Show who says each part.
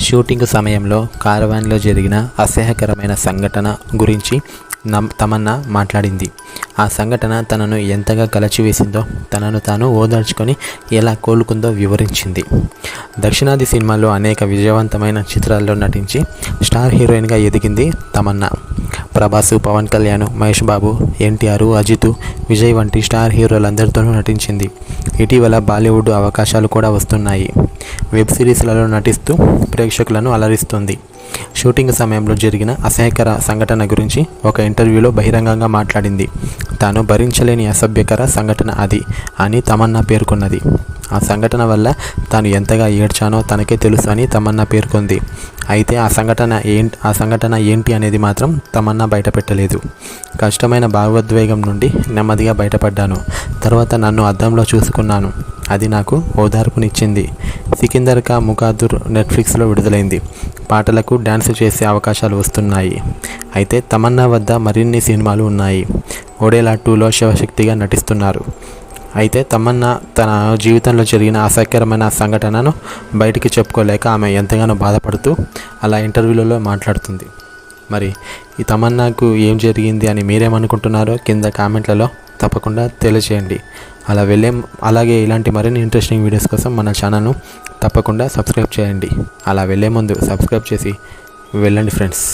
Speaker 1: Shooting సమయంలో కారవాన్లో జరిగిన అసహ్యకరమైన సంఘటన గురించి తమన్నా మాట్లాడింది. ఆ సంఘటన తనను ఎంతగా కలచివేసిందో, తనను తాను ఓదార్చుకొని ఎలా కోలుకుందో వివరించింది. దక్షిణాది సినిమాల్లో అనేక విజయవంతమైన చిత్రాల్లో నటించి స్టార్ హీరోయిన్గా ఎదిగింది తమన్నా. ప్రభాస్, పవన్ కళ్యాణ్, మహేష్ బాబు, ఎన్టీఆర్, అజిత్, విజయ్ వంటి స్టార్ హీరోలందరితోనూ నటించింది. ఇటీవల బాలీవుడ్ అవకాశాలు కూడా వస్తున్నాయి. వెబ్ సిరీస్లలో నటిస్తూ ప్రేక్షకులను అలరిస్తుంది. షూటింగ్ సమయంలో జరిగిన అసహ్యకర సంఘటన గురించి ఒక ఇంటర్వ్యూలో బహిరంగంగా మాట్లాడింది. తాను భరించలేని అసభ్యకర సంఘటన అది అని తమన్నా పేర్కొన్నది. ఆ సంఘటన వల్ల తాను ఎంతగా ఏడ్చానో తనకే తెలుసు అని తమన్నా పేర్కొంది. అయితే ఆ సంఘటన ఏంటి అనేది మాత్రం తమన్నా బయటపెట్టలేదు. కష్టమైన భావోద్వేగం నుండి నెమ్మదిగా బయటపడ్డాను. తర్వాత నన్ను అద్దంలో చూసుకున్నాను. అది నాకు ఓదార్పునిచ్చింది. సికిందర్ కా ముఖాదుర్ నెట్ఫ్లిక్స్లో విడుదలైంది. పాటలకు డ్యాన్స్ చేసే అవకాశాలు వస్తున్నాయి. అయితే తమన్నా వద్ద మరిన్ని సినిమాలు ఉన్నాయి. ఒడేలా 2లో శివశక్తిగా నటిస్తున్నారు. అయితే తమన్నా తన జీవితంలో జరిగిన అసహ్యకరమైన సంఘటనను బయటికి చెప్పుకోలేక ఆమె ఎంతగానో బాధపడుతూ అలా ఇంటర్వ్యూలలో మాట్లాడుతుంది. మరి ఈ తమన్నాకు ఏం జరిగింది అని మీరేమనుకుంటున్నారో కింద కామెంట్లలో తప్పకుండా తెలియజేయండి. అలాగే ఇలాంటి మరిన్ని ఇంట్రెస్టింగ్ వీడియోస్ కోసం మన ఛానల్ను తప్పకుండా సబ్స్క్రైబ్ చేయండి. అలా వెళ్ళే ముందు సబ్స్క్రైబ్ చేసి వెళ్ళండి ఫ్రెండ్స్.